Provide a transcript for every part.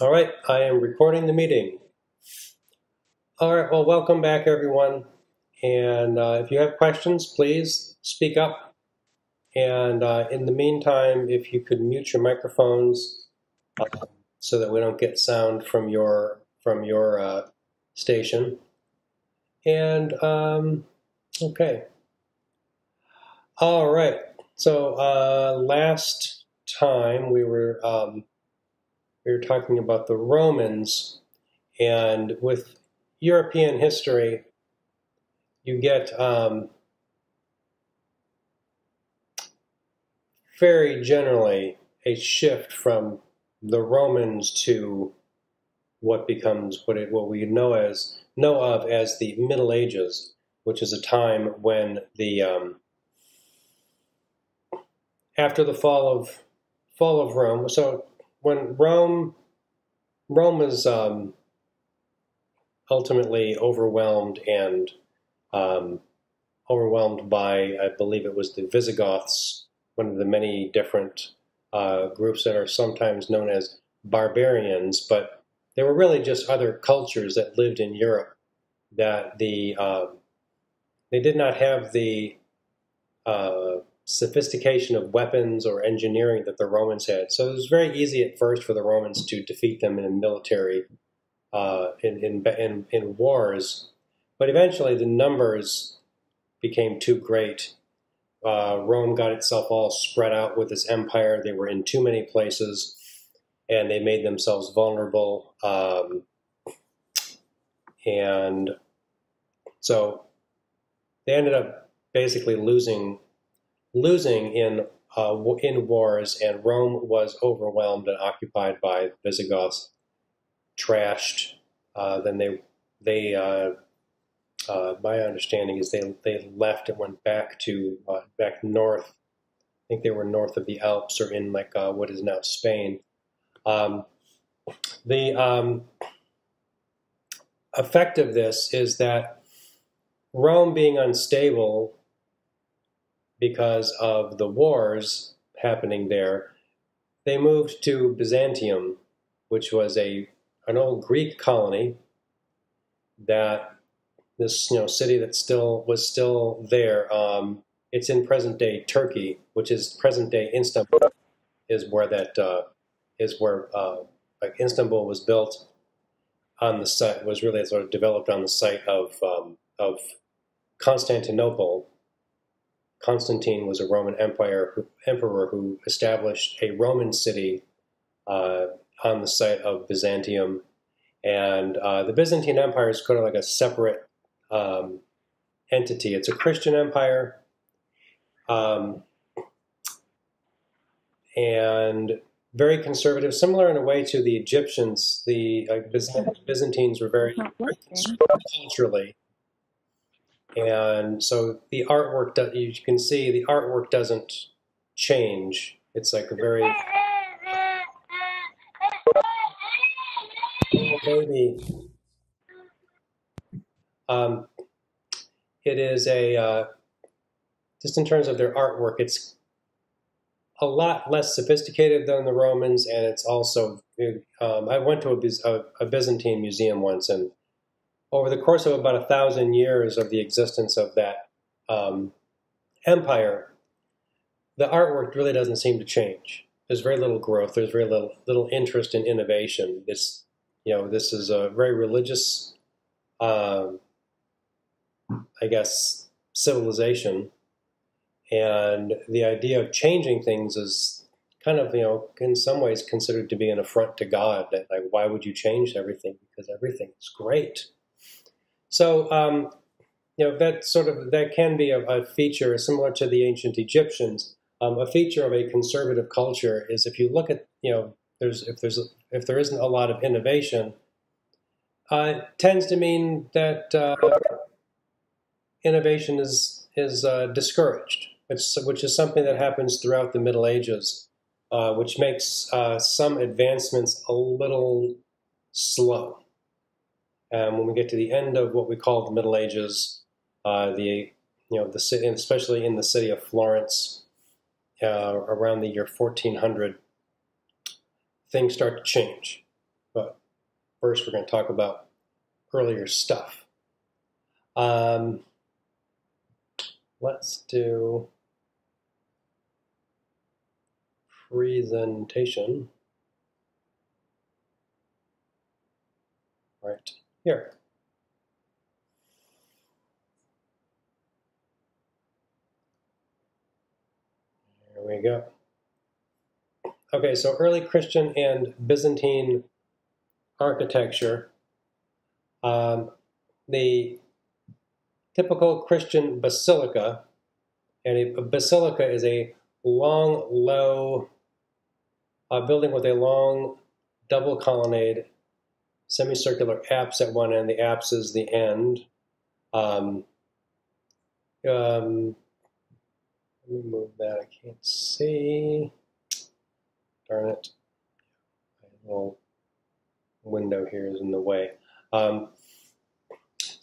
All right, I am recording the meeting. All right, well, welcome back, everyone. And if you have questions, please speak up. And in the meantime, if you could mute your microphones so that we don't get sound from your station. And okay. All right. So last time we were talking about the Romans, and with European history, you get very generally a shift from the Romans to what becomes what we know of as the Middle Ages, which is a time when the after the fall of Rome. So when Rome was ultimately overwhelmed by, I believe it was the Visigoths, one of the many different groups that are sometimes known as barbarians, but they were really just other cultures that lived in Europe that they did not have the sophistication of weapons or engineering that the Romans had. So it was very easy at first for the Romans to defeat them in a military in wars, but eventually the numbers became too great. Rome got itself all spread out with its empire. They were in too many places, and they made themselves vulnerable. And so they ended up basically losing in wars, and Rome was overwhelmed and occupied by the Visigoths, trashed. Then my understanding is they left and went back north. I think they were north of the Alps or in what is now Spain. The effect of this is that Rome being unstable because of the wars happening there, they moved to Byzantium, which was an old Greek colony that this city that was still there. It's in present day Turkey, which is present day Istanbul, is where Istanbul was built on the site, was really sort of developed on the site of Constantinople. Constantine was a Roman emperor who established a Roman city on the site of Byzantium, and the Byzantine Empire is kind of like a separate entity. It's a Christian empire, and very conservative, similar in a way to the Egyptians. The Byzantines were very conservative culturally. And so the artwork, you can see the artwork doesn't change. It's like a very baby. It is just in terms of their artwork, it's a lot less sophisticated than the Romans, and it's also. I went to a Byzantine museum once, and over the course of about 1,000 years of the existence of that empire, the artwork really doesn't seem to change. There's very little growth. There's very little interest in innovation. This is a very religious, I guess, civilization, and the idea of changing things is kind of, in some ways considered to be an affront to God. That why would you change everything? Because everything is great. So, that can be a feature similar to the ancient Egyptians. A feature of a conservative culture is if you look at, if there isn't a lot of innovation, it tends to mean that innovation is discouraged, which is something that happens throughout the Middle Ages, which makes some advancements a little slow. When we get to the end of what we call the Middle Ages, the city, especially in the city of Florence, around the year 1400, things start to change. first we're going to talk about earlier stuff. Let's do presentation right here. There we go. Okay, so early Christian and Byzantine architecture. The typical Christian basilica, and a basilica is a long, low building with a long double colonnade, semicircular apse at one end. The apse is the end. Let me move that. I can't see. Darn it. My little window here is in the way.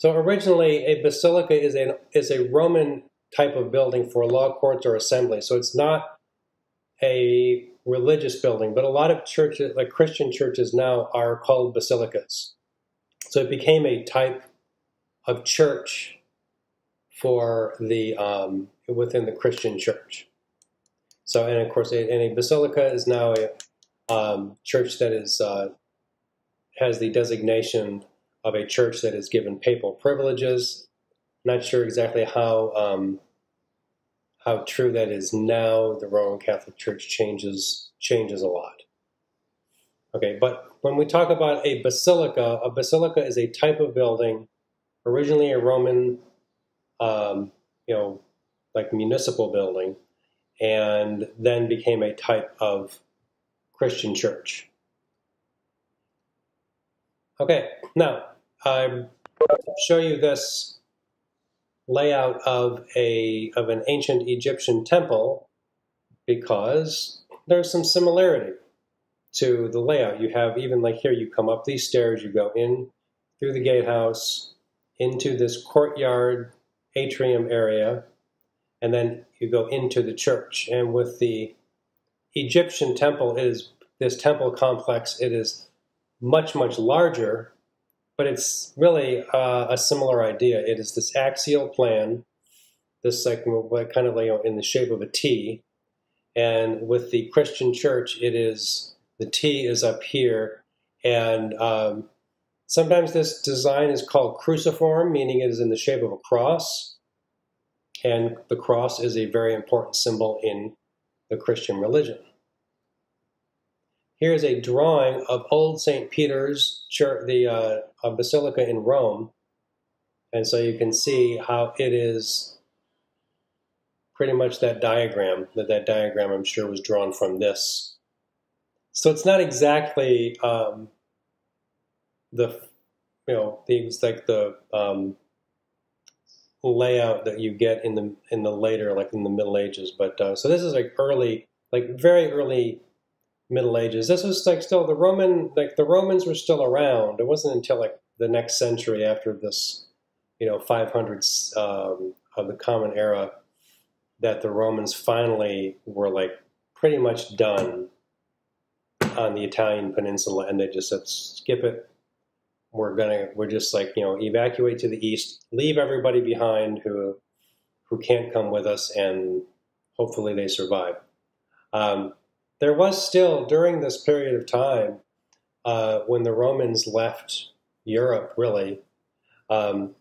So originally, a basilica is a Roman type of building for law courts or assembly. So it's not a religious building, but a lot of churches, like Christian churches now, are called basilicas. So it became a type of church for the within the Christian church. So, and of course, a basilica is now a church that is has the designation of a church that is given papal privileges. Not sure exactly how true that is now. The Roman Catholic Church changes a lot. Okay, but when we talk about a basilica is a type of building, originally a Roman, like municipal building, and then became a type of Christian church. Okay, now I show you this layout of an ancient Egyptian temple because there's some similarity to the layout. You have, even like here, you come up these stairs, you go in through the gatehouse into this courtyard atrium area, and then you go into the church. And with the Egyptian temple, this temple complex, it is much, much larger, but it's really a similar idea. It is this axial plan, this like kind of layout in the shape of a T. And with the Christian church, the T is up here. And sometimes this design is called cruciform, meaning it is in the shape of a cross. And the cross is a very important symbol in the Christian religion. Here's a drawing of Old St. Peter's Church, the basilica in Rome. And so you can see how it is pretty much that diagram. That diagram, I'm sure, was drawn from this. So it's not exactly the layout that you get in the later, like in the Middle Ages. But so this is like very early Middle Ages. This was like still the Romans were still around. It wasn't until like the next century, after this, 500s of the Common Era, that the Romans finally were like pretty much done on the Italian peninsula, and they just said, skip it. We're just like, evacuate to the east, leave everybody behind who can't come with us, and hopefully they survive. There was still, during this period of time, when the Romans left Europe, really, there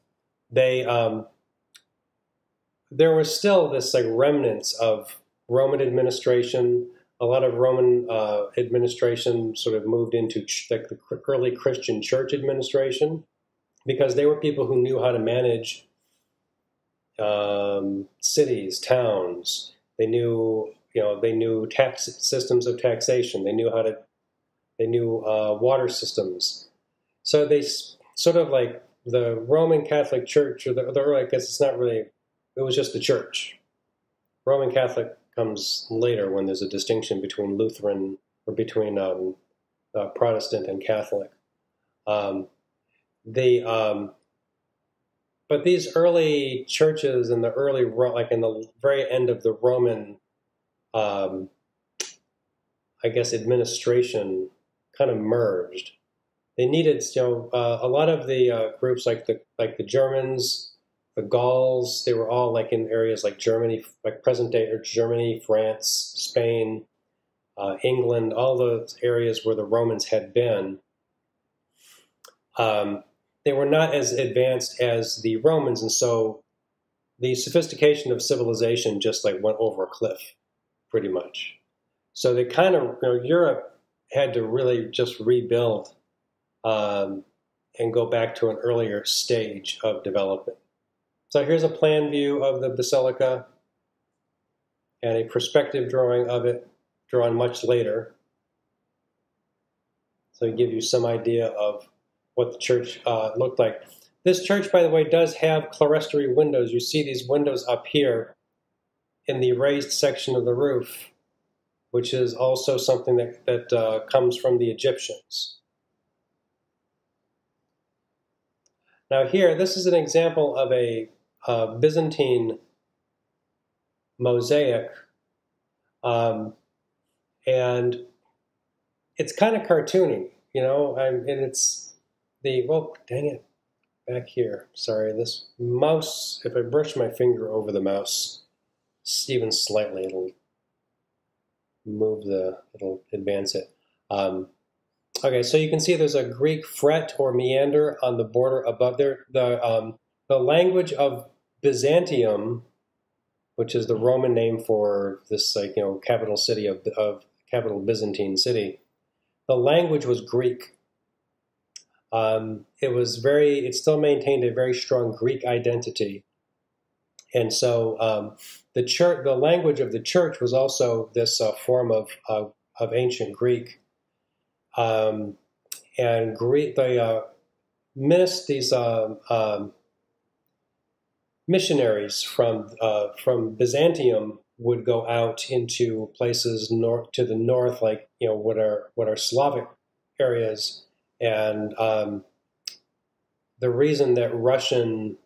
was still this like remnants of Roman administration. A lot of Roman administration sort of moved into like the early Christian church administration, because they were people who knew how to manage cities, towns. They knew tax systems of taxation. They knew water systems. So they sort of like the Roman Catholic Church, or I guess it's not really, it was just the church. Roman Catholic comes later, when there's a distinction between Lutheran, or between Protestant and Catholic. But these early churches in the in the very end of the Roman, I guess, administration kind of merged. they needed, a lot of the groups like the Germans, the Gauls, they were all like in areas like Germany, like present day or Germany, France, Spain, England, all those areas where the Romans had been. They were not as advanced as the Romans, and so the sophistication of civilization just like went over a cliff, pretty much. So they kind of, Europe had to really just rebuild and go back to an earlier stage of development. So here's a plan view of the basilica and a perspective drawing of it, drawn much later. So to give you some idea of what the church looked like. This church, by the way, does have clerestory windows. You see these windows up here in the raised section of the roof, which is also something that comes from the Egyptians. Now here, this is an example of a Byzantine mosaic, and it's kind of cartoony, and it's well, dang it, back here. Sorry, this mouse, if I brush my finger over the mouse, even slightly, it'll advance it. Okay, so you can see there's a Greek fret or meander on the border above there. The language of Byzantium, which is the Roman name for this, capital city of capital Byzantine city, the language was Greek. It still maintained a very strong Greek identity. And so the language of the church was also this form of ancient Greek. And they missed these missionaries from Byzantium would go out into places to the north, like what are Slavic areas. And the reason that Russian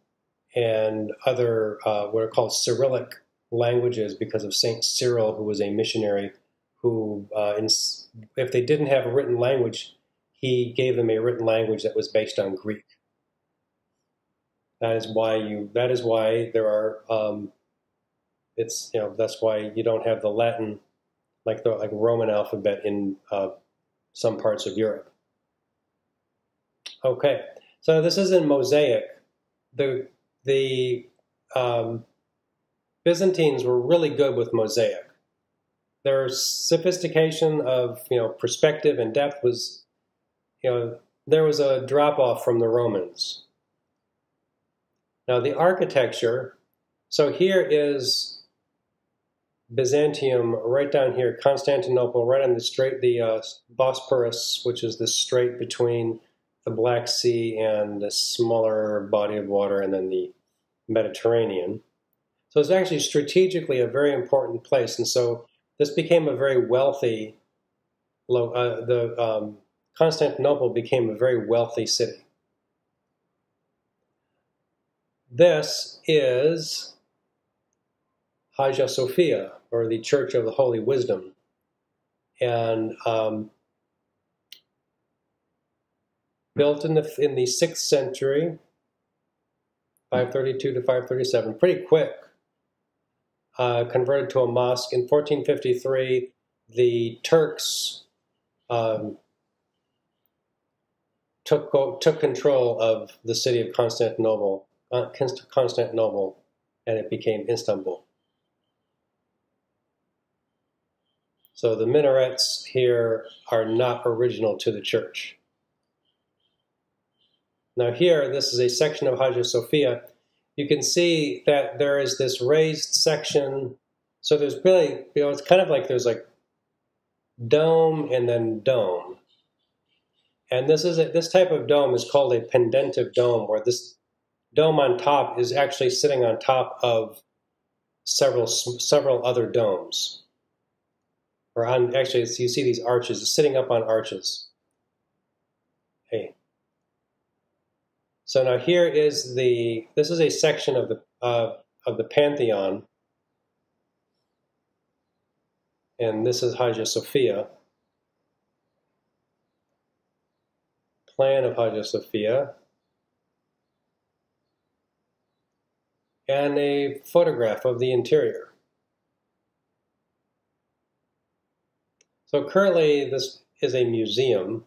and other what are called Cyrillic languages, because of Saint Cyril, who was a missionary, who, if they didn't have a written language, he gave them a written language that was based on Greek. That is why there are. That's why you don't have the Latin, like Roman alphabet in some parts of Europe. Okay, so this is in mosaic. The Byzantines were really good with mosaic. Their sophistication of perspective and depth was, there was a drop off from the Romans. Now the architecture. So here is Byzantium, right down here, Constantinople, right on the Bosporus, which is the strait between the Black Sea and the smaller body of water, and then the Mediterranean. So it's actually strategically a very important place, and so this became a very wealthy. Constantinople became a very wealthy city. This is Hagia Sophia, or the Church of the Holy Wisdom, and built in the 6th century, 532 to 537, pretty quick. Converted to a mosque in 1453. The Turks took control of the city of Constantinople, and it became Istanbul. So the minarets here are not original to the church. Now here, this is a section of Hagia Sophia. You can see that there is this raised section. So there's really, it's kind of like there's like dome and then dome. And this type of dome is called a pendentive dome, where this dome on top is actually sitting on top of several other domes. Or actually, you see these arches, it's sitting up on arches. Hey. So now here is this is a section of the Pantheon, and this is Hagia Sophia. plan of Hagia Sophia and a photograph of the interior. So currently this is a museum,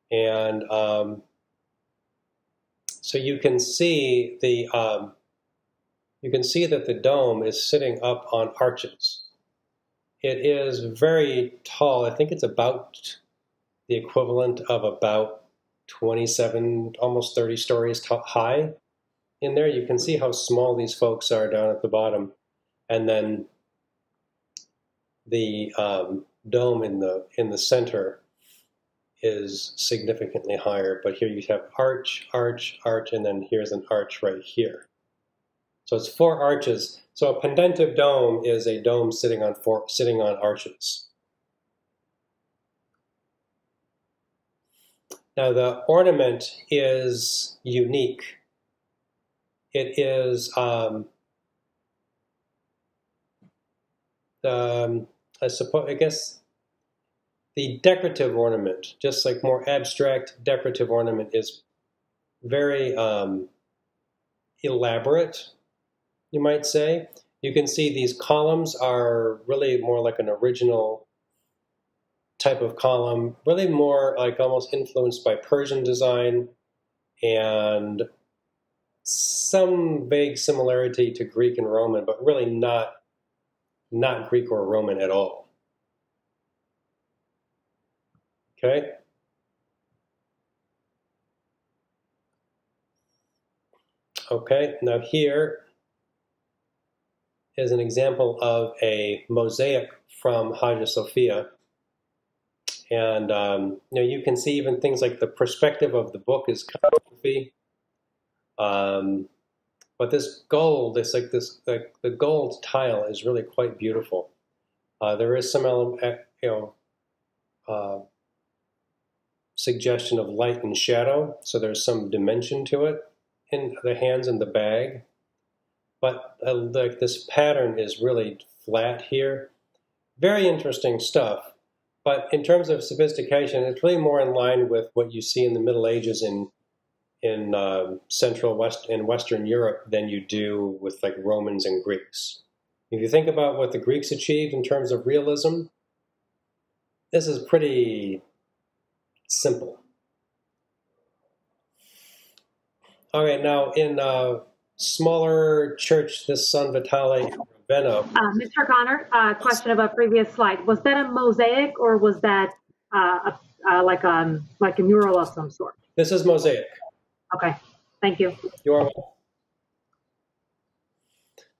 and so you can see that the dome is sitting up on arches. It is very tall. I think it's about the equivalent of about 27, almost 30 stories high. In there, you can see how small these folks are down at the bottom, and then the dome in the center is significantly higher. But here you have arch, arch, arch, and then here's an arch right here. So it's 4 arches. So a pendentive dome is a dome sitting on arches. Now the ornament is unique. It is I guess the decorative ornament, just like more abstract decorative ornament, is very elaborate, you might say. You can see these columns are really more like an original type of column, really more like almost influenced by Persian design and some vague similarity to Greek and Roman, but really not Greek or Roman at all. Okay? Okay, now here is an example of a mosaic from Hagia Sophia. And you can see even things like the perspective of the book is kind of goofy. But this gold, the gold tile is really quite beautiful. There is some suggestion of light and shadow, so there's some dimension to it in the hands and the bag. But this pattern is really flat here. Very interesting stuff. But in terms of sophistication, it's really more in line with what you see in the Middle Ages in Western Europe than you do with like Romans and Greeks. If you think about what the Greeks achieved in terms of realism, this is pretty simple. All right, now in smaller church, this San Vitale in Ravenna. Mr. Connor, question about previous slide. Was that a mosaic or was that like a mural of some sort? This is mosaic. Okay, thank you. You are welcome.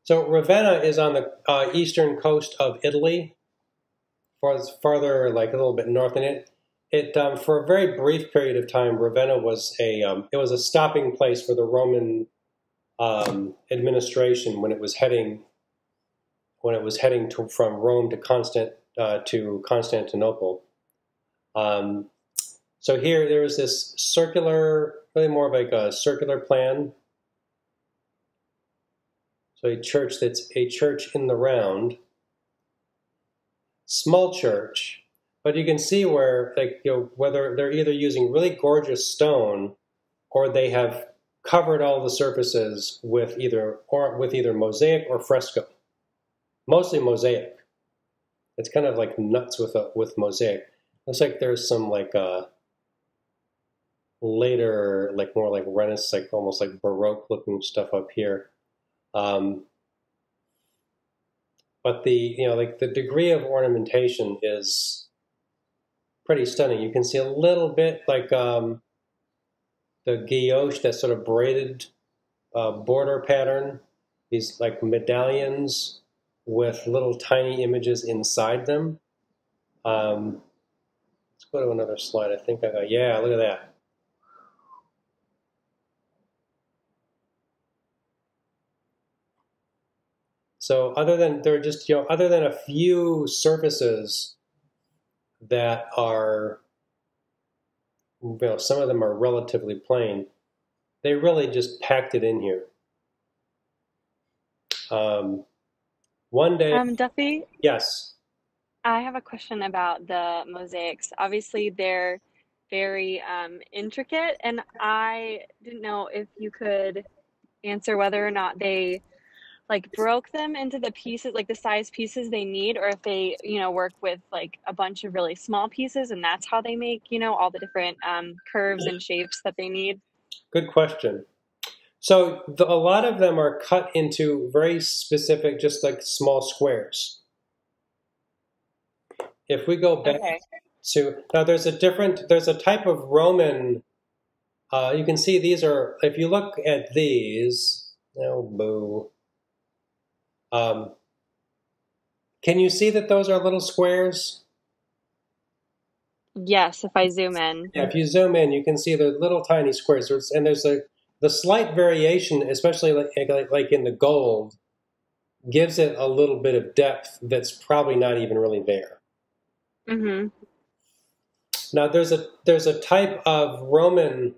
So Ravenna is on the eastern coast of Italy, farther like a little bit north in it. For a very brief period of time, Ravenna was a stopping place for the Roman administration when it was heading from Rome to Constantinople. So here there's this circular, really more of like a circular plan. So a church that's a church in the round, small church, but you can see where whether they're either using really gorgeous stone or they have covered all the surfaces with either mosaic or fresco. Mostly mosaic. It's kind of like nuts with mosaic. Looks like there's some later, more like Renaissance, almost like Baroque looking stuff up here. But the degree of ornamentation is pretty stunning. You can see a little bit like the guilloche, that sort of braided border pattern. These like medallions with little tiny images inside them. Let's go to another slide. I think yeah, look at that. So other than a few surfaces that are, some of them are relatively plain, they really just packed it in here. One day, Duffy, yes. I have a question about the mosaics. Obviously, they're very intricate, and I didn't know if you could answer whether or not they like broke them into the pieces, like the size pieces they need, or if they, work with like a bunch of really small pieces and that's how they make, all the different curves and shapes that they need. Good question. So a lot of them are cut into very specific, just like small squares. If we go back Okay. to now, there's a type of Roman. You can see these are. If you look at these, oh boo. Can you see that those are little squares? Yes, if I zoom in. Yeah, if you zoom in, you can see they're little tiny squares. And there's the slight variation, especially like in the gold, gives it a little bit of depth that's probably not even really there. Mm-hmm. Now there's a type of Roman,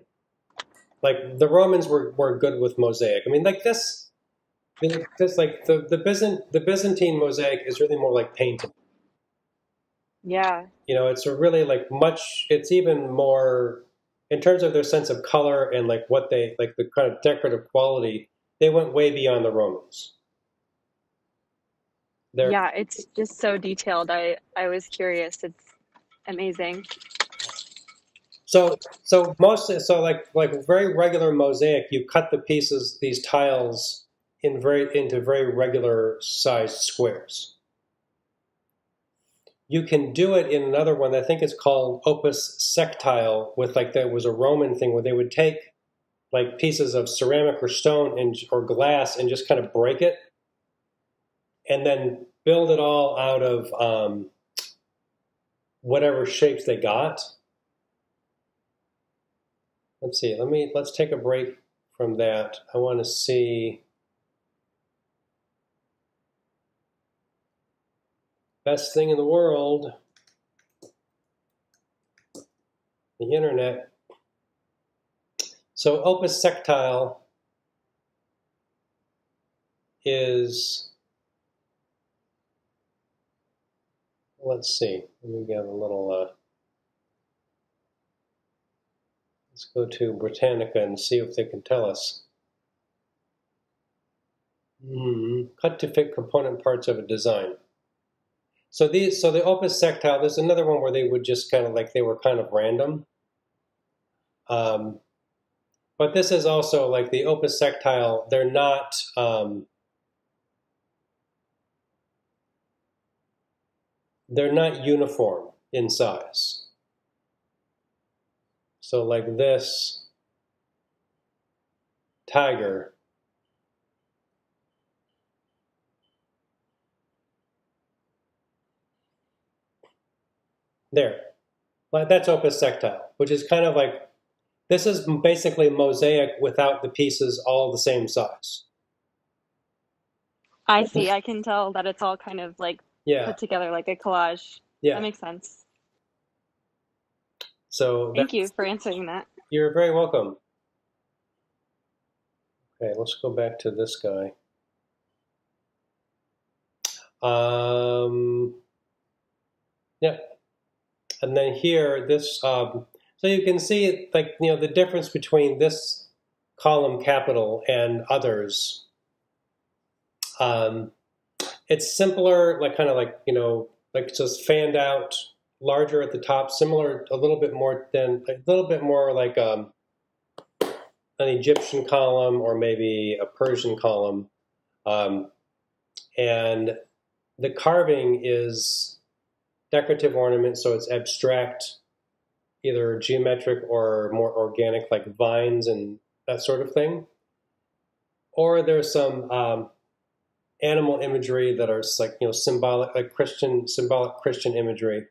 like the Romans were good with mosaic. I mean, like this like the Byzantine mosaic is really more like painting. Yeah. It's a really like it's even more in terms of their sense of color and like what they like the kind of decorative quality. They went way beyond the Romans. Yeah, it's just so detailed. I was curious. It's amazing. So like very regular mosaic, you cut the pieces, these tiles into very regular sized squares. You can do it in another one. I think it's called opus sectile. There was a Roman thing where they would take like pieces of ceramic or stone or glass and just kind of break it, and then build it all out of whatever shapes they got. Let's see. Let's take a break from that. I want to see. Best thing in the world, the internet. So opus sectile is, let's see, let me get a little, let's go to Britannica and see if they can tell us. Cut to fit component parts of a design. So the opus sectile, there's another one where they would just kind of like, they were kind of random. But this is also like the opus sectile, they're not, uniform in size. So like this tiger, there, like that's opus sectile, which is kind of like, this is basically mosaic without the pieces all the same size. I see. I can tell that it's all kind of like Yeah, put together like a collage. yeah. That makes sense. So Thank you for answering that. You're very welcome. Okay, let's go back to this guy. Yeah, and then here, this. So you can see, like, the difference between this column capital and others. It's simpler, like kind of like like just fanned out, larger at the top, similar a little bit more like an Egyptian column or maybe a Persian column, and the carving is decorative ornament, so it's abstract, either geometric or more organic, like vines and that sort of thing. Or there's some animal imagery that are like symbolic, like symbolic Christian imagery.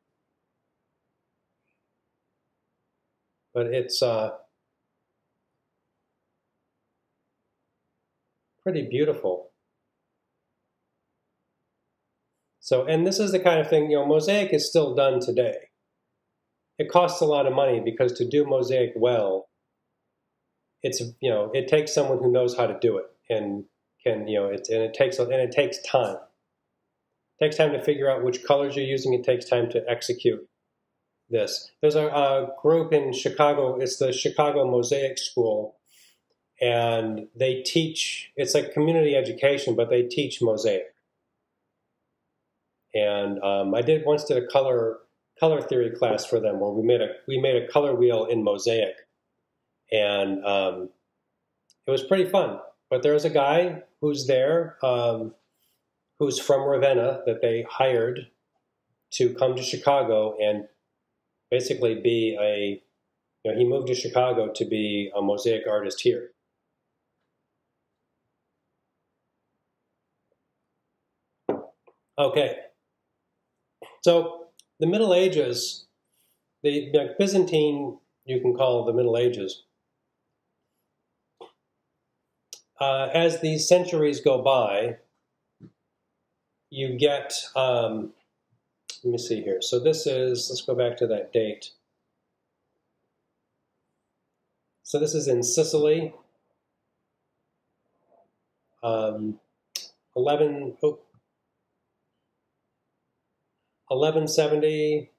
But it's pretty beautiful. So, and this is the kind of thing, mosaic is still done today. It costs a lot of money because to do mosaic well, it takes someone who knows how to do it and it takes time. It takes time to figure out which colors you're using. It takes time to execute. this. There's a group in Chicago. It's the Chicago Mosaic School, and they teach. It's like community education, but they teach mosaic. And I once did a color theory class for them where we made a color wheel in mosaic, and it was pretty fun. But there's a guy who's there, who's from Ravenna, that they hired to come to Chicago and basically he moved to Chicago to be a mosaic artist here. Okay. So the Middle Ages, the Byzantine, you can call the Middle Ages. As these centuries go by, you get, let me see here. So let's go back to that date. So this is in Sicily. 1170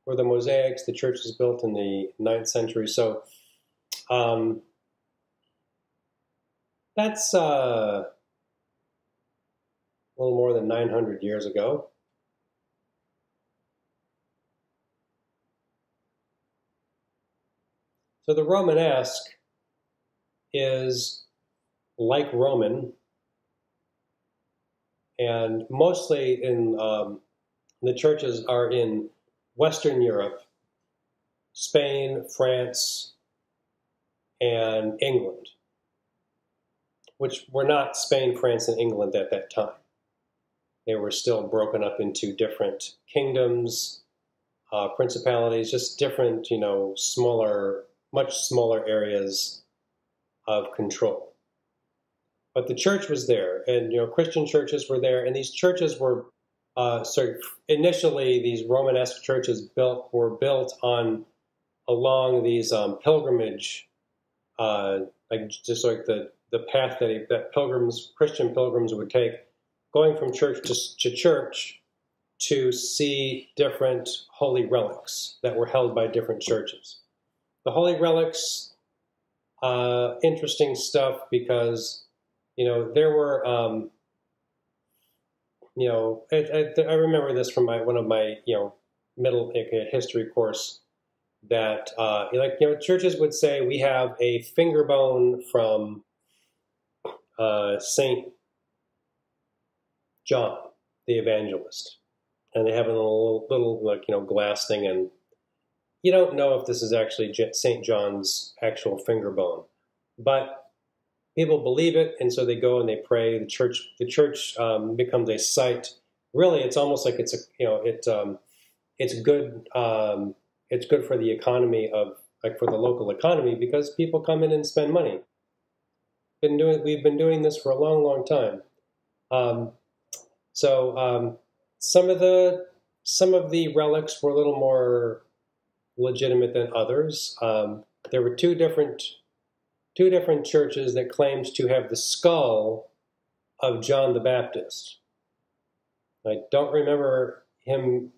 were the mosaics. The church was built in the 9th century. So that's a little more than 900 years ago. So the Romanesque is like Roman, and mostly in the churches are in Western Europe, Spain, France, and England, which were not Spain, France, and England at that time. They were still broken up into different kingdoms, principalities, just different, much smaller areas of control. But the church was there, and Christian churches were there, and these churches were initially these Romanesque churches were built along these pilgrimage, just like the path that Christian pilgrims would take, going from church to church to see different holy relics that were held by different churches. The holy relics, interesting stuff because, there were, I remember this from one of my, middle history course that, churches would say we have a finger bone from Saint John, the evangelist, and they have a little glass thing, and you don't know if this is actually St. John's actual finger bone, but people believe it, and so they go and they pray. The church becomes a site. Really, it's almost like it's good. It's good for the economy for the local economy because people come in and spend money. We've been doing this for a long, long time. So some of the relics were a little more legitimate than others. There were two different churches that claimed to have the skull of John the Baptist. I don't remember him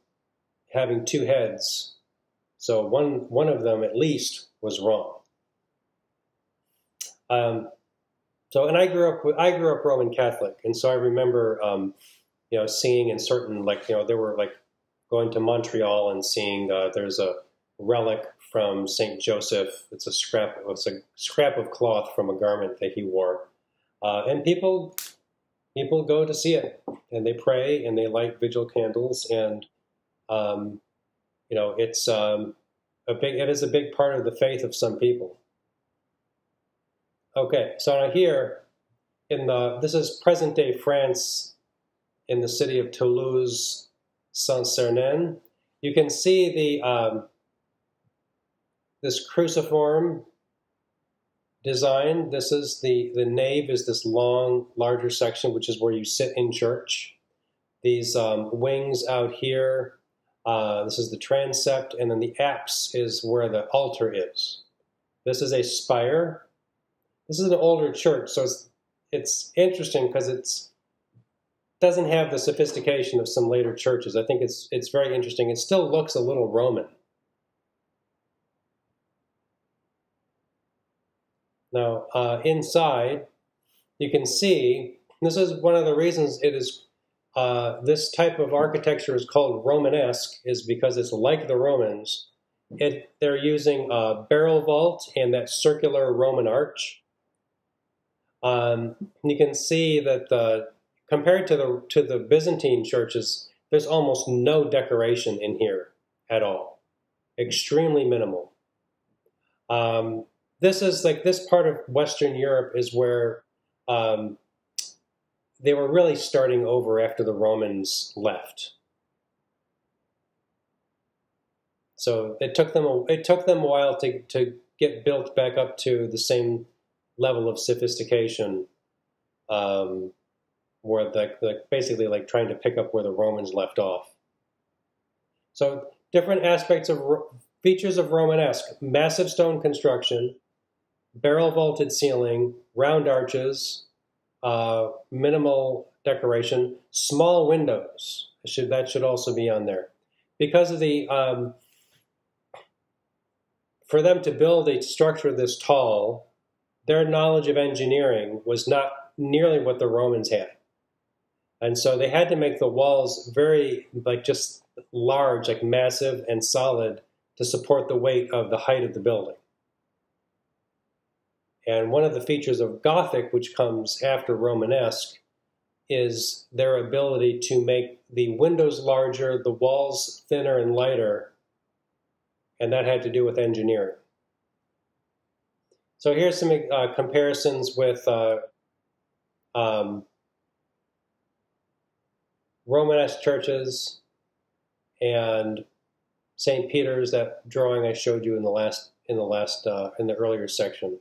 having two heads, so one of them at least was wrong. And I grew up Roman Catholic, and so I remember seeing in certain there were going to Montreal and seeing there's a relic from Saint Joseph. It's a scrap of cloth from a garment that he wore, and people go to see it, and they pray and they light vigil candles, and it's it is a big part of the faith of some people. Okay, so here this is present day France in the city of Toulouse, Saint-Sernin. You can see this cruciform design. This is the nave is this long, larger section, which is where you sit in church. These wings out here, this is the transept, and then the apse is where the altar is. This is a spire. This is an older church, so it's interesting because it doesn't have the sophistication of some later churches. I think it's very interesting. It still looks a little Roman. Now, inside, you can see, this is one of the reasons it is, this type of architecture is called Romanesque, is because it's like the Romans. They're using a barrel vault and that circular Roman arch. You can see that compared to the Byzantine churches, there's almost no decoration in here at all. Extremely minimal. This is like, this part of Western Europe is where they were really starting over after the Romans left. So it took them a while to get built back up to the same level of sophistication, where basically like trying to pick up where the Romans left off. So different aspects of features of Romanesque: massive stone construction, barrel vaulted ceiling, round arches, minimal decoration, small windows. That should also be on there, because of the for them to build a structure this tall, their knowledge of engineering was not nearly what the Romans had. And so they had to make the walls very, like, just large, like massive and solid, to support the weight of the height of the building. And one of the features of Gothic, which comes after Romanesque, is their ability to make the windows larger, the walls thinner and lighter, and that had to do with engineering. So here's some comparisons with Romanesque churches and St. Peter's, that drawing I showed you in the earlier section.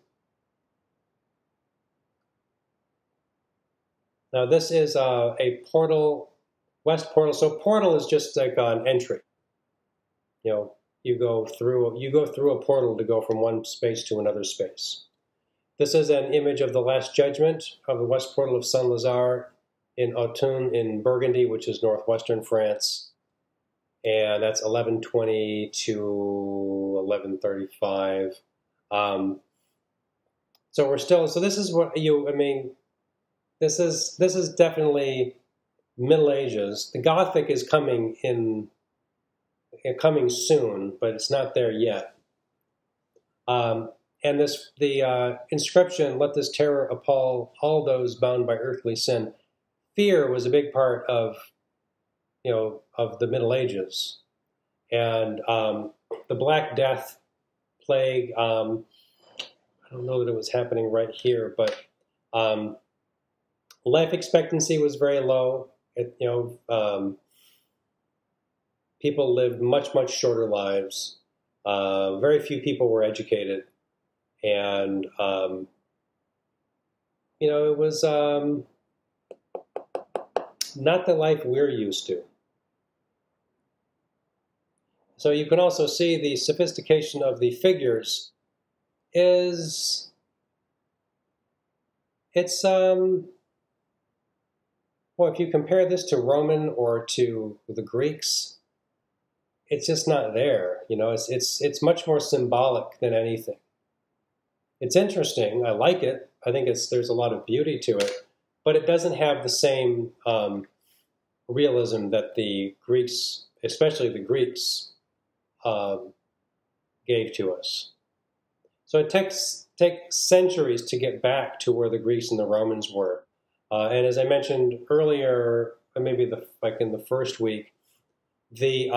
Now this is a portal, west portal. So portal is just like an entry. You know, you go through a portal to go from one space to another space. This is an image of the Last Judgment of the west portal of Saint-Lazare in Autun in Burgundy, which is northwestern France. And that's 1120 to 1135. So we're still, so this is what this is definitely Middle Ages. The Gothic is coming soon, but it's not there yet. And the inscription, "Let this terror appall all those bound by earthly sin." Fear was a big part of the Middle Ages, and the Black Death, plague. I don't know that it was happening right here, but life expectancy was very low. People lived much shorter lives. Very few people were educated, and it was not the life we're used to. So you can also see the sophistication of the figures it's well, if you compare this to Roman or to the Greeks, it's just not there. It's much more symbolic than anything. It's interesting. I like it. I think there's a lot of beauty to it, but it doesn't have the same realism that the Greeks, especially the Greeks, gave to us. So it takes centuries to get back to where the Greeks and the Romans were. And as I mentioned earlier, maybe in the first week, the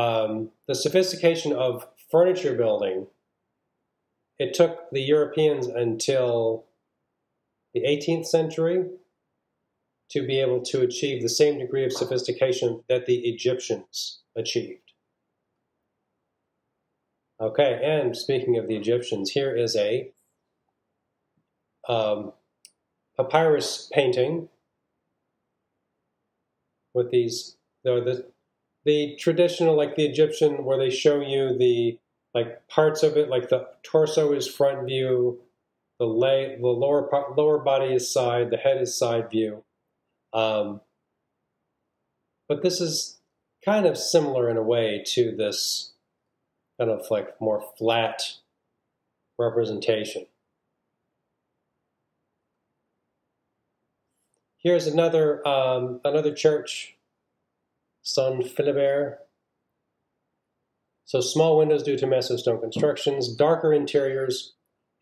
sophistication of furniture building, it took the Europeans until the 18th century to be able to achieve the same degree of sophistication that the Egyptians achieved. Okay, and speaking of the Egyptians, here is a papyrus painting with these, the traditional, like the Egyptian, where they show you the parts of it, like the torso is front view, the lower body is side, the head is side view. But this is kind of similar in a way to this kind of like more flat representation. Here's another church, San Philibert. So small windows due to massive stone constructions, darker interiors,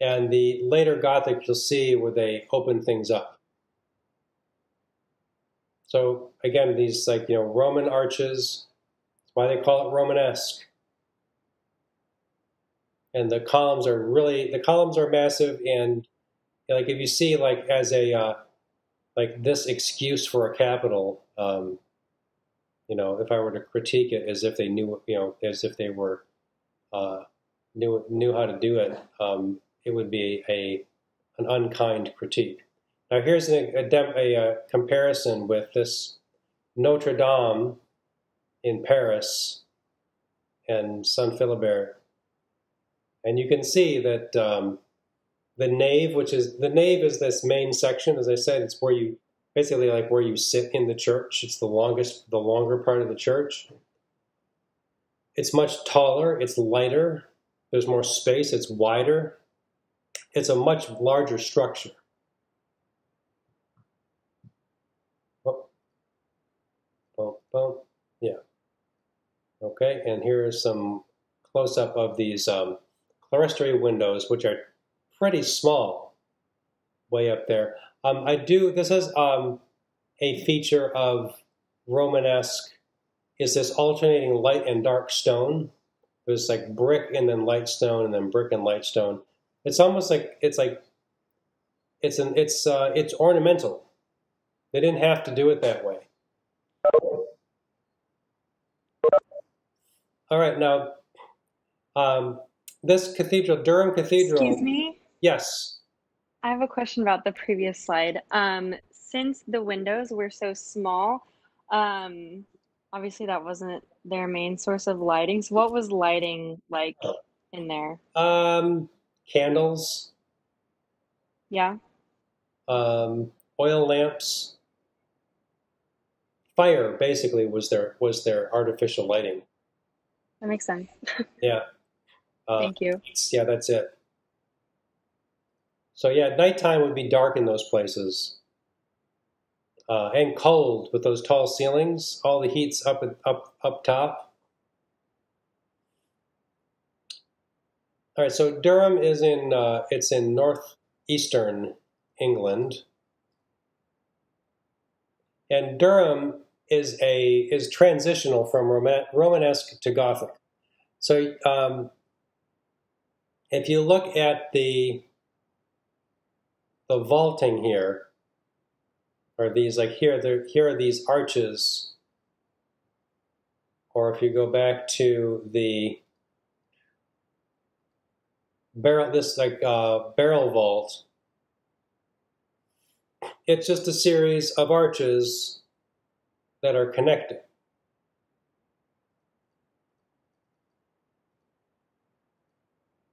and the later Gothic you'll see where they open things up. So again, these Roman arches, that's why they call it Romanesque. And the columns are massive, and like if you see like as a like this excuse for a capital, if I were to critique it as if they knew, as if they were knew how to do it, it would be an unkind critique. Now here's a comparison with this Notre Dame in Paris and Saint Philibert, and you can see that the nave is this main section. As I said, it's where you basically like where you sit in the church. It's the longer part of the church. It's much taller. It's lighter. There's more space. It's wider. It's a much larger structure. Yeah. Okay, and here is some close-up of these clerestory windows, which are pretty small, way up there. This is a feature of Romanesque, is this alternating light and dark stone. There's like brick and then light stone and then brick and light stone. It's almost like it's ornamental. They didn't have to do it that way. All right, now this cathedral, Durham Cathedral. Excuse me? Yes. I have a question about the previous slide. Since the windows were so small, obviously that wasn't their main source of lighting. So what was lighting like in there? Candles. Yeah. Oil lamps. Fire basically was their artificial lighting. That makes sense. Yeah. Thank you. Yeah, that's it. So yeah, nighttime would be dark in those places, and cold with those tall ceilings. All the heat's up top. All right, so Durham is it's in northeastern England, and Durham is transitional from Romanesque to Gothic. So if you look at the vaulting here, or these here are these arches, or if you go back to the barrel vault, it's just a series of arches that are connected.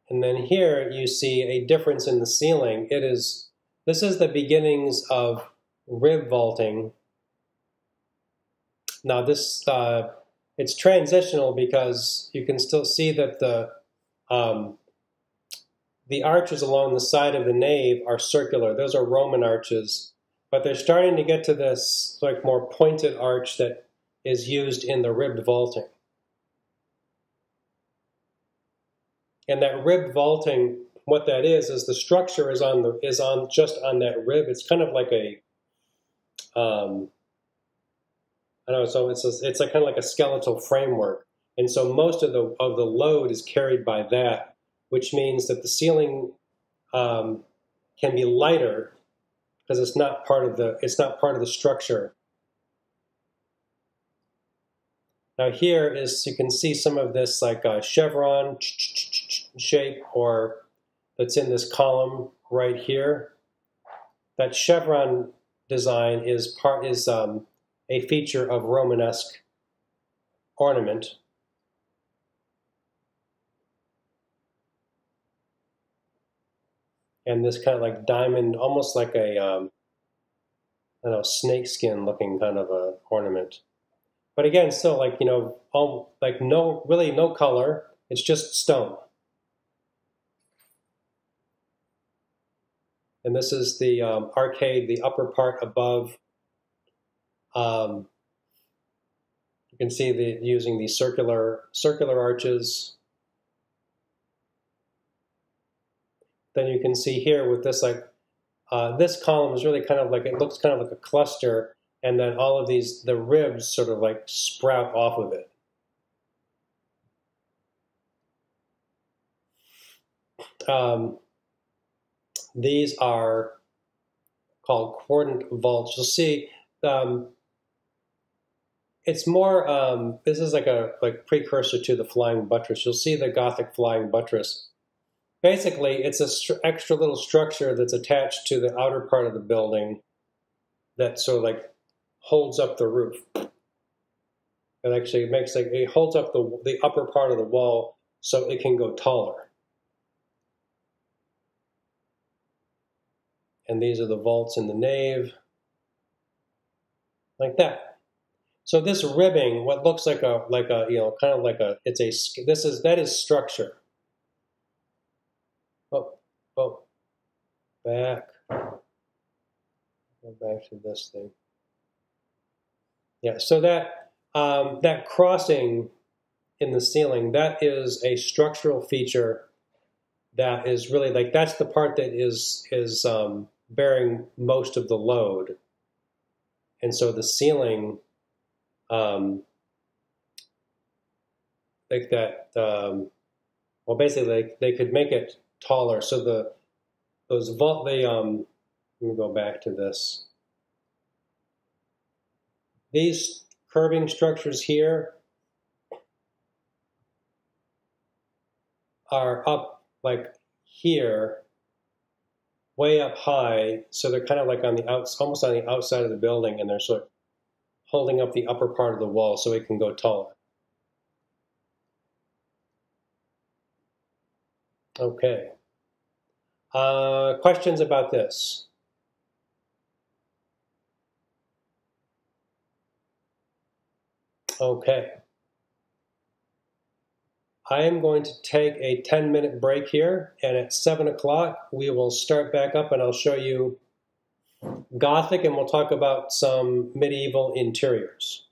And then here you see a difference in the ceiling. This is the beginnings of rib vaulting. Now this it's transitional because you can still see that the arches along the side of the nave are circular. Those are Roman arches, but they're starting to get to this like more pointed arch that is used in the ribbed vaulting. And that ribbed vaulting, what that is the structure is just on that rib. It's kind of like a I don't know. So it's like kind of like a skeletal framework, and so most of the load is carried by that, which means that the ceiling can be lighter because it's not part of the structure. Now here you can see some of this like chevron shape, or that's in this column right here. That chevron design is a feature of Romanesque ornament. And this kind of like diamond, almost like a I don't know, snakeskin looking kind of a ornament. But again, still like, no color. It's just stone. And this is the arcade, the upper part above You can see using these circular arches. Then you can see here with this, like, this column is really kind of like, it looks kind of like a cluster, and then all of these, the ribs sort of like sprout off of it. These are called cordant vaults. You'll see it's more, this is like a precursor to the flying buttress. You'll see the Gothic flying buttress. Basically, it's an extra little structure that's attached to the outer part of the building that sort of like holds up the roof. It actually makes like, it holds up the upper part of the wall so it can go taller. And these are the vaults in the nave, like that. So this ribbing, what looks like a you know, kind of like a, that is structure. Oh, back. Go back to this thing. Yeah, so that that crossing in the ceiling, that is a structural feature that is really like, that's the part that is bearing most of the load. And so the ceiling, like that, well, basically they could make it taller. So those vault, let me go back to this. These curving structures here are up like here, way up high, so they're kind of like on the almost on the outside of the building, and they're sort of holding up the upper part of the wall so it can go taller. Okay. Questions about this? Okay. I am going to take a 10-minute break here, and at 7 o'clock we will start back up and I'll show you Gothic, and we'll talk about some medieval interiors.